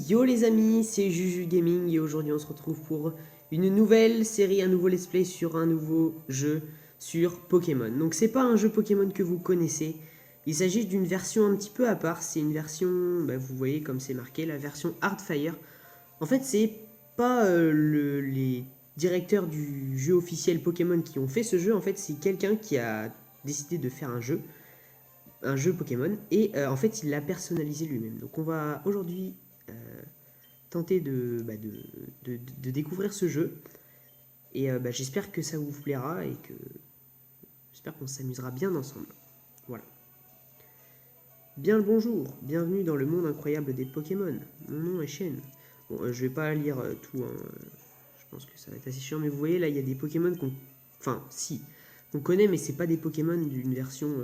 Yo les amis, c'est Juju Gaming et aujourd'hui on se retrouve pour une nouvelle série, un nouveau let's play sur un nouveau jeu sur Pokémon. Donc c'est pas un jeu Pokémon que vous connaissez, il s'agit d'une version un petit peu à part, c'est une version, vous voyez comme c'est marqué, la version Hardfire. En fait c'est pas les directeurs du jeu officiel Pokémon qui ont fait ce jeu, en fait c'est quelqu'un qui a décidé de faire un jeu Pokémon et en fait il l'a personnalisé lui-même. Donc on va aujourd'hui tenter de découvrir ce jeu et j'espère que ça vous plaira et que j'espère qu'on s'amusera bien ensemble. Voilà. Bien le bonjour, bienvenue dans le monde incroyable des Pokémon. Mon nom est Shen. Bon, je vais pas lire tout, hein. Je pense que ça va être assez chiant, mais vous voyez là il y a des Pokémon qu'on... Enfin, si, qu'on connaît, mais c'est pas des Pokémon d'une version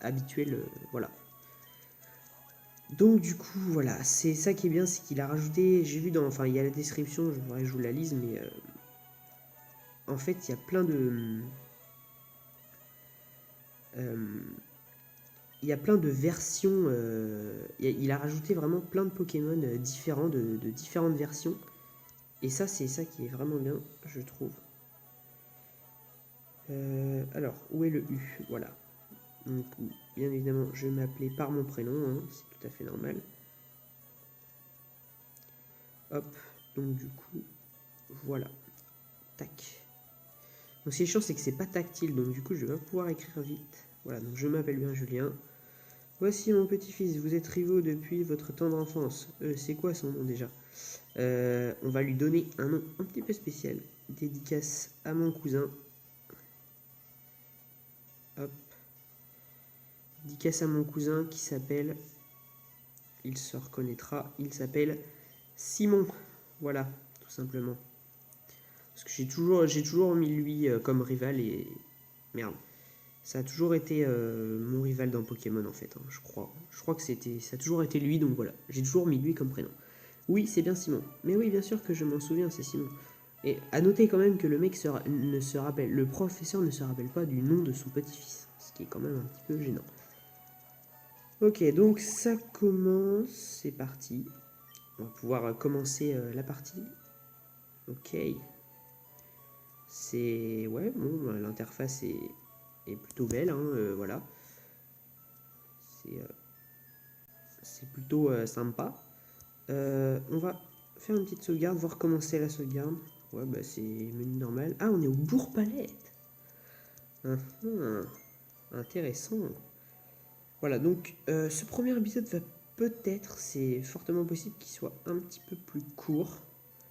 habituelle, voilà. Donc du coup, voilà, c'est ça qui est bien, c'est qu'il a rajouté, j'ai vu dans, enfin il y a la description, je voudrais que je vous la lise, mais en fait il y a plein de, il y a plein de versions, il a rajouté vraiment plein de Pokémon différents, de différentes versions, et ça c'est ça qui est vraiment bien, je trouve. Alors, où est le U? Voilà. Donc, bien évidemment, je vais m'appeler par mon prénom, hein, c'est tout à fait normal. Hop, donc du coup, voilà. Tac. Donc ce qui est chiant, c'est que c'est pas tactile, donc du coup je vais pas pouvoir écrire vite. Voilà, donc je m'appelle bien Julien. Voici mon petit-fils, vous êtes rivaux depuis votre tendre enfance. C'est quoi son nom déjà? On va lui donner un nom un petit peu spécial. Dédicace à mon cousin. Hop. Dédicace à mon cousin qui s'appelle... Il se reconnaîtra, il s'appelle Simon. Voilà, tout simplement. Parce que j'ai toujours mis lui comme rival et... Merde. Ça a toujours été mon rival dans Pokémon en fait, hein, je crois. Je crois que ça a toujours été lui, donc voilà. J'ai toujours mis lui comme prénom. Oui, c'est bien Simon. Mais oui, bien sûr que je m'en souviens, c'est Simon. Et à noter quand même que le mec le professeur ne se rappelle pas du nom de son petit-fils. Ce qui est quand même un petit peu gênant. Ok, donc ça commence, c'est parti. On va pouvoir commencer la partie. Ok. C'est... Ouais, bon, l'interface est plutôt belle, hein, voilà. C'est plutôt sympa. On va faire une petite sauvegarde, voir comment c'est la sauvegarde. Ouais, c'est menu normal. Ah, on est au Bourg-Palette. Intéressant. Voilà, donc ce premier épisode va peut-être, c'est fortement possible qu'il soit un petit peu plus court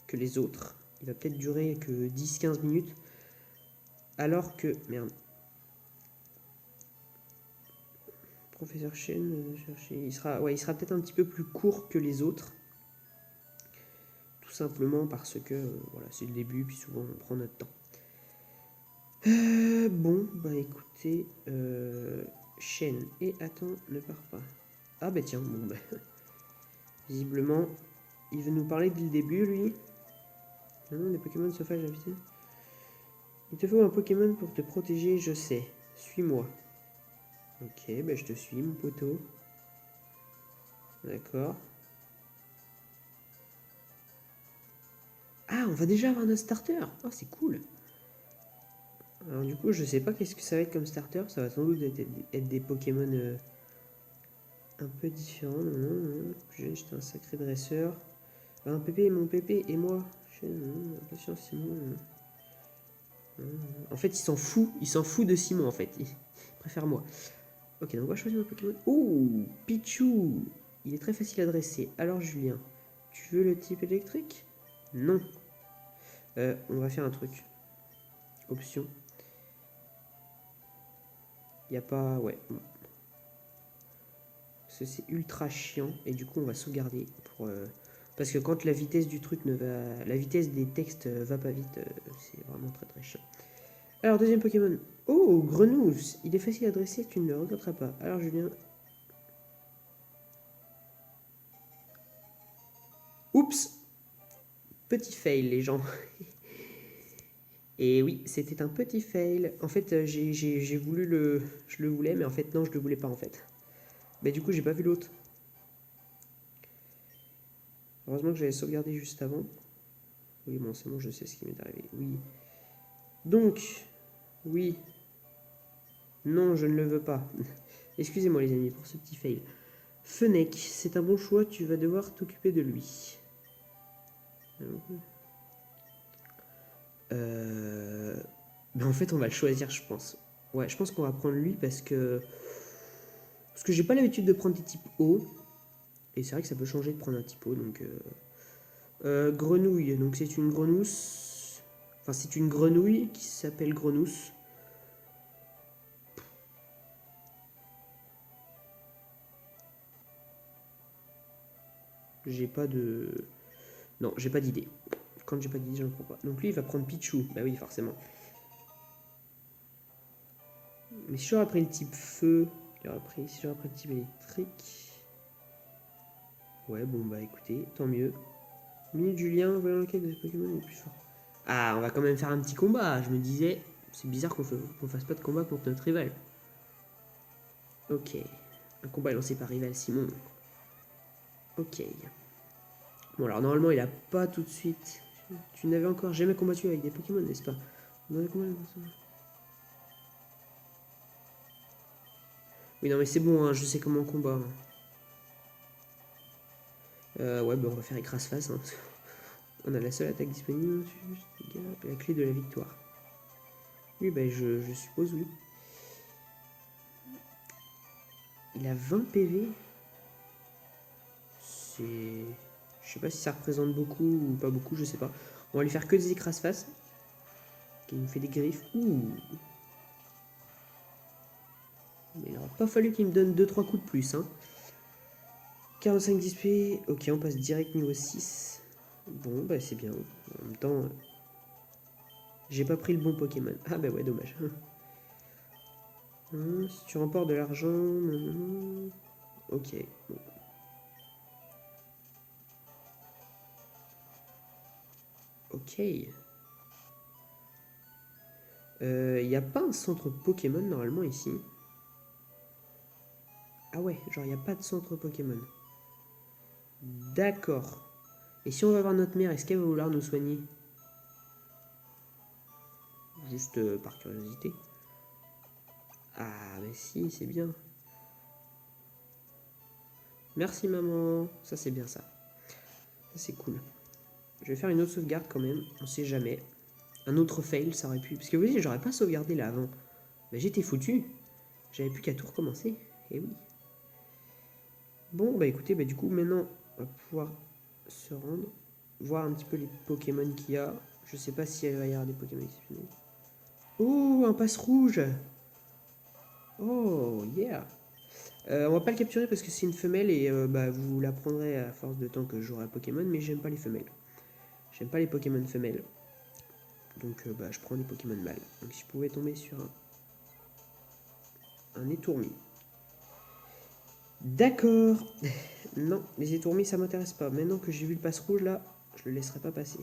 que les autres. Il va peut-être durer que 10-15 minutes. Alors que... Merde. Professeur Chen, il sera peut-être un petit peu plus court que les autres. Tout simplement parce que voilà, c'est le début, puis souvent on prend notre temps. Bon, écoutez, Chen, et attends, ne pars pas. Ah tiens, bon visiblement, il veut nous parler dès le début, lui. Non, les Pokémon sauvages invités. Il te faut un Pokémon pour te protéger, je sais. Suis-moi. Ok, je te suis, mon poteau. D'accord. Ah, on va déjà avoir notre starter. Oh, c'est cool. Alors du coup, je sais pas qu'est-ce que ça va être comme starter. Ça va sans doute être des Pokémon un peu différents. Non. J'étais un sacré dresseur. Un pépé, mon pépé, et moi. Impatience, Simon. En fait, il s'en fout de Simon, en fait. Il préfère moi. Ok, donc on va choisir un Pokémon. Oh, Pichu. Il est très facile à dresser. Alors, Julien, tu veux le type électrique? Non. On va faire un truc. Option. Il n'y a pas... Ouais. Parce que c'est ultra chiant. Et du coup, on va sauvegarder pour... Parce que quand la vitesse du truc la vitesse des textes va pas vite, c'est vraiment très très chiant. Alors, deuxième Pokémon. Oh, Grenouille. Il est facile à dresser, tu ne le regretteras pas. Alors, Julien. Oups. Petit fail, les gens. Et oui, c'était un petit fail. En fait, j'ai voulu le... Je le voulais, mais en fait, non, je le voulais pas, en fait. Du coup, j'ai pas vu l'autre. Heureusement que j'avais sauvegardé juste avant. Oui, bon, c'est bon, je sais ce qui m'est arrivé. Oui. Donc, oui. Non, je ne le veux pas. Excusez-moi les amis pour ce petit fail. Fennec, c'est un bon choix, tu vas devoir t'occuper de lui. Ben en fait, on va le choisir, je pense. Ouais, je pense qu'on va prendre lui parce que... Parce que j'ai pas l'habitude de prendre des types hauts. Et c'est vrai que ça peut changer de prendre un type haut, donc... grenouille, donc c'est une grenousse... Enfin, c'est une grenouille qui s'appelle grenousse. J'ai pas de... Non, j'ai pas d'idée. Quand j'ai pas d'idée, j'en prends pas. Donc lui, il va prendre Pichou. Bah oui, forcément. Mais si j'aurais pris le type feu... Si j'aurais pris le type électrique... Ouais, bon, bah écoutez, tant mieux. Minute Julien, voyons lequel des Pokémon est le plus fort. Ah, on va quand même faire un petit combat. Je me disais, c'est bizarre qu'on fasse pas de combat contre notre rival. Ok. Un combat lancé par rival Simon. Ok. Bon, alors normalement, il a pas tout de suite. Tu n'avais encore jamais combattu avec des Pokémon, n'est-ce pas? Oui, non, mais c'est bon, hein, je sais comment on combat. Ouais, bah on va faire écrase-face. Hein, on a la seule attaque disponible. La clé de la victoire. Oui, bah je suppose, oui. Il a 20 PV. C'est... Je sais pas si ça représente beaucoup ou pas beaucoup, je sais pas. On va lui faire que des écrase-face. Qui nous fait des griffes. Ouh. Mais il n'aura pas fallu qu'il me donne 2-3 coups de plus. Hein. 45 d'XP. Ok, on passe direct niveau 6. Bon, bah c'est bien. En même temps, j'ai pas pris le bon Pokémon. Ah bah ouais, dommage. Si tu remportes de l'argent... Ok, bon. Ok. Il n'y a pas un centre Pokémon normalement ici. Ah ouais, genre il n'y a pas de centre Pokémon. D'accord. Et si on va voir notre mère, est-ce qu'elle va vouloir nous soigner? Juste par curiosité. Ah mais si, c'est bien. Merci maman. Ça c'est bien ça. Ça c'est cool. Je vais faire une autre sauvegarde quand même. On sait jamais. Un autre fail, ça aurait pu... Parce que vous voyez, j'aurais pas sauvegardé là avant. Mais j'étais foutu. J'avais plus qu'à tout recommencer. Et oui. Bon, bah écoutez, bah du coup, maintenant, on va pouvoir se rendre. Voir un petit peu les Pokémon qu'il y a. Je sais pas s'il va y avoir des Pokémon exceptionnels. Oh, un passe rouge. Oh, yeah. On va pas le capturer parce que c'est une femelle et bah, vous la prendrez à force de temps que je jouerai à Pokémon, mais j'aime pas les femelles. J'aime pas les Pokémon femelles. Donc bah, je prends des Pokémon mâles. Donc si je pouvais tomber sur un étourmi. D'accord. Non, les étourmis ça m'intéresse pas. Maintenant que j'ai vu le passe rouge là, je le laisserai pas passer.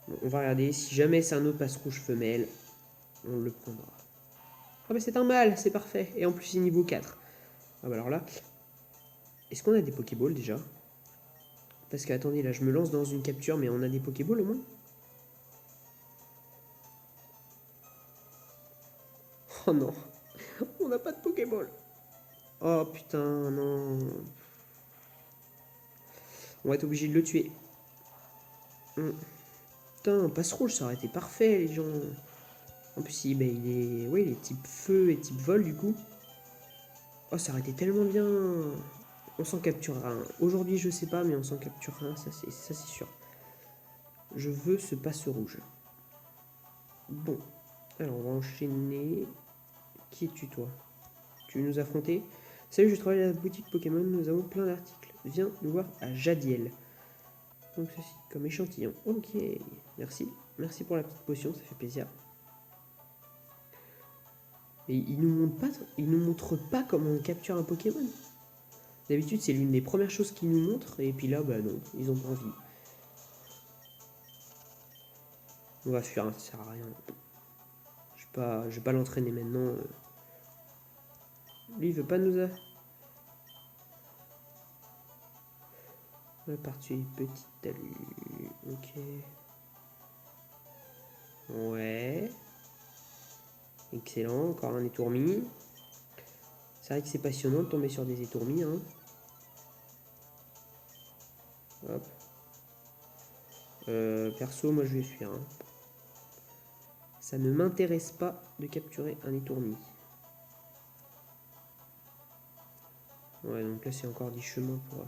Bon, on va regarder. Si jamais c'est un autre passe rouge femelle, on le prendra. Ah bah c'est un mâle, c'est parfait. Et en plus il est niveau 4. Ah bah alors là, est-ce qu'on a des Pokéballs déjà? Parce que attendez, là je me lance dans une capture, mais on a des Pokéballs au moins? Oh non, on n'a pas de Pokéball. Oh putain, non. On va être obligé de le tuer. Putain, passe rouge, ça aurait été parfait, les gens. En plus, il est... Oui, il est type feu et type vol, du coup. Oh, ça aurait été tellement bien. On s'en capturera un. Aujourd'hui, je sais pas, mais on s'en capturera un, ça c'est sûr. Je veux ce passe rouge. Bon. Alors, on va enchaîner. Qui es-tu, toi? Tu veux nous affronter? Salut, je travaille à la boutique Pokémon, nous avons plein d'articles. Viens nous voir à Jadiel. Donc ceci, comme échantillon. Ok, merci. Merci pour la petite potion, ça fait plaisir. Et il nous montre pas comment on capture un Pokémon. D'habitude, c'est l'une des premières choses qu'ils nous montrent, et puis là, bah non, ils ont pas envie. On va fuir, hein, ça sert à rien. Je vais pas l'entraîner maintenant. Lui, il veut pas nous... La partie petite talus. Ok. Ouais. Excellent. Encore un étourmi. C'est vrai que c'est passionnant de tomber sur des étourmis. Hein. Hop. Perso, moi je vais fuir. Hein. Ça ne m'intéresse pas de capturer un étourmi. Ouais, donc là c'est encore des chemins pour...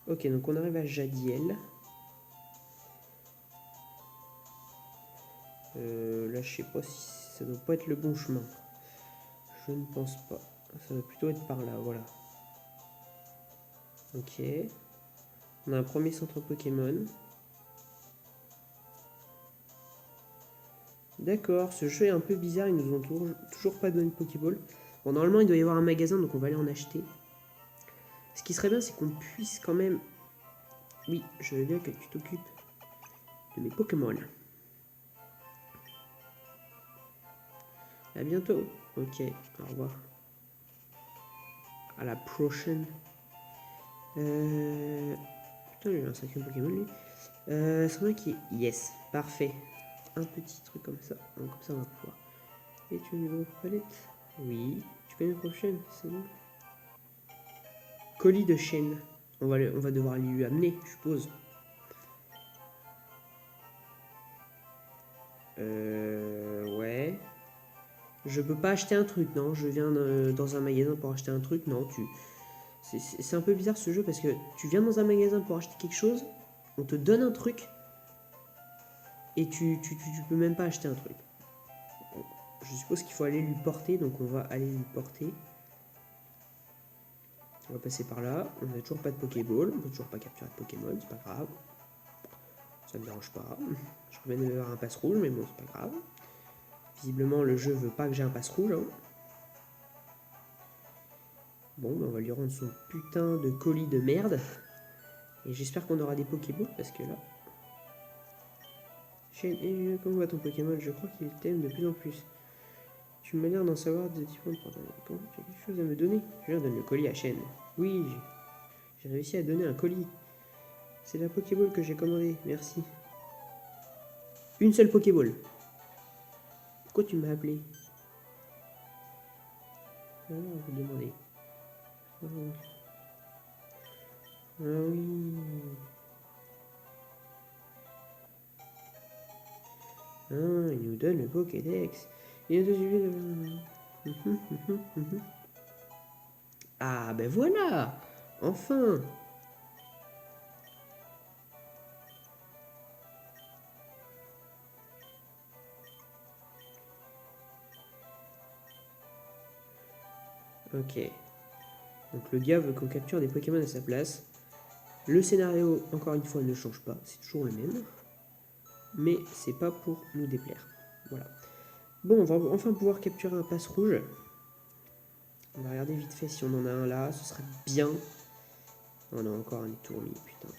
Ok, donc on arrive à Jadiel. Là je sais pas si ça doit pas être le bon chemin. Je ne pense pas. Ça doit plutôt être par là, voilà. Ok. On a un premier centre Pokémon. D'accord, ce jeu est un peu bizarre, ils nous ont toujours pas donné de Pokéball. Bon, normalement il doit y avoir un magasin, donc on va aller en acheter. Ce qui serait bien, c'est qu'on puisse quand même... Oui, je veux bien que tu t'occupes de mes Pokémon. À bientôt. Ok, au revoir. À la prochaine. Putain, il a un sacré Pokémon lui. C'est vrai qui est... Yes, parfait. Un petit truc comme ça. Donc, comme ça, on va pouvoir. Et tu veux une autre palette? Oui. Tu connais la prochaine? C'est bon. Colis de chêne. On va devoir lui amener, je suppose. Ouais. Je peux pas acheter un truc, non. Je viens dans un magasin pour acheter un truc, non. C'est un peu bizarre ce jeu parce que tu viens dans un magasin pour acheter quelque chose, on te donne un truc et tu peux même pas acheter un truc. Je suppose qu'il faut aller lui porter, donc on va aller lui porter. On va passer par là. On n'a toujours pas de Pokéball, on peut toujours pas capturer de Pokémon, c'est pas grave. Ça me dérange pas. Je reviens d'avoir un passe rouge, mais bon, c'est pas grave. Visiblement, le jeu veut pas que j'ai un passe rouge. Hein. Bon, ben on va lui rendre son putain de colis de merde. Et j'espère qu'on aura des Pokéballs parce que là... Comment va ton Pokémon? Je crois qu'il t'aime de plus en plus. Tu m'as l'air d'en savoir de différentes portails. Tu as quelque chose à me donner? Je viens donner le colis à Shen. Oui, j'ai réussi à donner un colis. C'est la Pokéball que j'ai commandée, merci. Une seule Pokéball. Pourquoi tu m'as appelé? Alors, vous demandez. Ah oui. Ah, il nous donne le Pokédex. Il nous donne... Ah, ben voilà. Enfin. Ok. Donc le gars veut qu'on capture des Pokémon à sa place. Le scénario, encore une fois, ne change pas. C'est toujours le même. Mais c'est pas pour nous déplaire. Voilà. Bon, on va enfin pouvoir capturer un passe rouge. On va regarder vite fait si on en a un là. Ce serait bien. On a encore un étourmi, putain.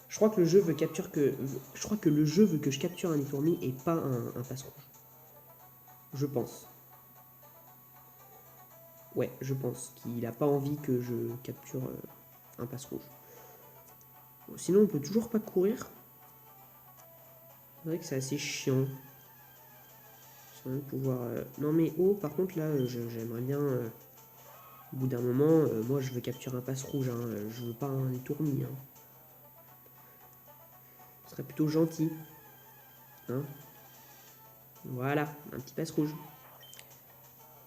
Je crois que le jeu veut capturer que... Je crois que le jeu veut que je capture un étourmi et pas un passe rouge. Je pense. Ouais, je pense qu'il n'a pas envie que je capture un passe rouge. Bon, sinon, on peut toujours pas courir. C'est vrai que c'est assez chiant. Sans pouvoir... Non mais oh, par contre là, j'aimerais bien... Au bout d'un moment, moi je veux capturer un passe rouge. Hein, je veux pas un étourmi. Hein. Ce serait plutôt gentil. Hein. Voilà, un petit passe rouge.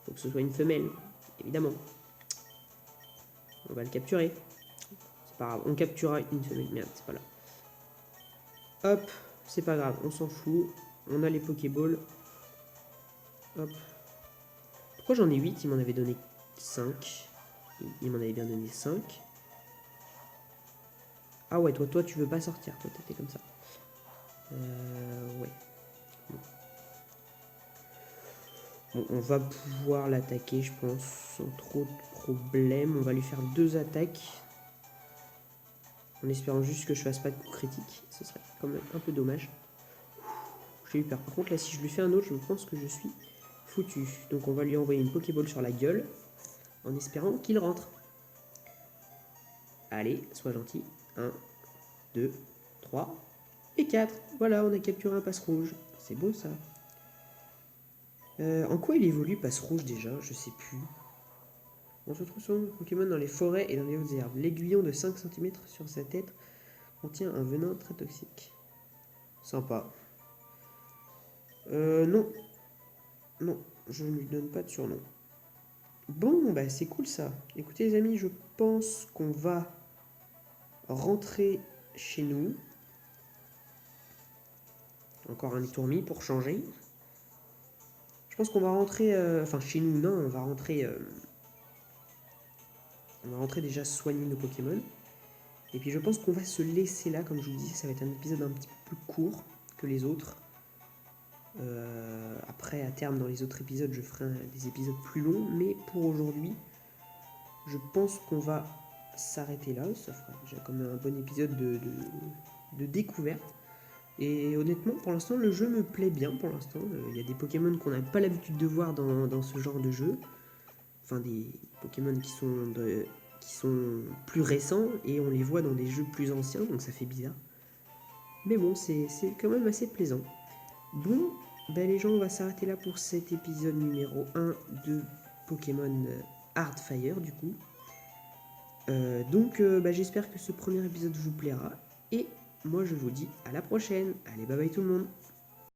Faut que ce soit une femelle, évidemment. On va le capturer. C'est pas grave, on capturera une femelle. Merde, c'est pas là. Hop, c'est pas grave, on s'en fout. On a les Pokéballs. Hop. Pourquoi j'en ai 8? Il m'en avait donné 5. Il m'en avait bien donné 5. Ah ouais, toi tu veux pas sortir. Toi, t'étais comme ça. Ouais. Bon, on va pouvoir l'attaquer, je pense, sans trop de problème. On va lui faire 2 attaques. En espérant juste que je fasse pas de coup critique. Ce serait quand même un peu dommage. J'ai eu peur. Par contre, là, si je lui fais un autre, je pense que je suis foutu. Donc, on va lui envoyer une Pokéball sur la gueule. En espérant qu'il rentre. Allez, sois gentil. 1, 2, 3 et 4. Voilà, on a capturé un passe rouge. C'est bon ça. En quoi il évolue passe rouge déjà? Je sais plus. On se trouve son Pokémon dans les forêts et dans les hautes herbes. L'aiguillon de 5 cm sur sa tête contient un venin très toxique. Sympa. Non. Non, je ne lui donne pas de surnom. Bon, bah c'est cool ça. Écoutez les amis, je pense qu'on va rentrer chez nous. Encore un étourmi pour changer. Je pense qu'on va rentrer... Enfin, chez nous, non, on va rentrer... on va rentrer déjà soigner nos Pokémon. Et puis je pense qu'on va se laisser là, comme je vous disais, ça va être un épisode un petit peu plus court que les autres. Après, à terme, dans les autres épisodes, je ferai des épisodes plus longs. Mais pour aujourd'hui, je pense qu'on va s'arrêter là. Ça fera déjà comme un bon épisode de découverte. Et honnêtement, pour l'instant, le jeu me plaît bien. Pour l'instant, il y a des Pokémon qu'on n'a pas l'habitude de voir dans ce genre de jeu. Enfin, des Pokémon qui sont plus récents et on les voit dans des jeux plus anciens, donc ça fait bizarre. Mais bon, c'est quand même assez plaisant. Bon, ben les gens, on va s'arrêter là pour cet épisode numéro 1 de Pokémon Hardfire du coup. Donc j'espère que ce premier épisode vous plaira. Et moi je vous dis à la prochaine. Allez, bye bye tout le monde.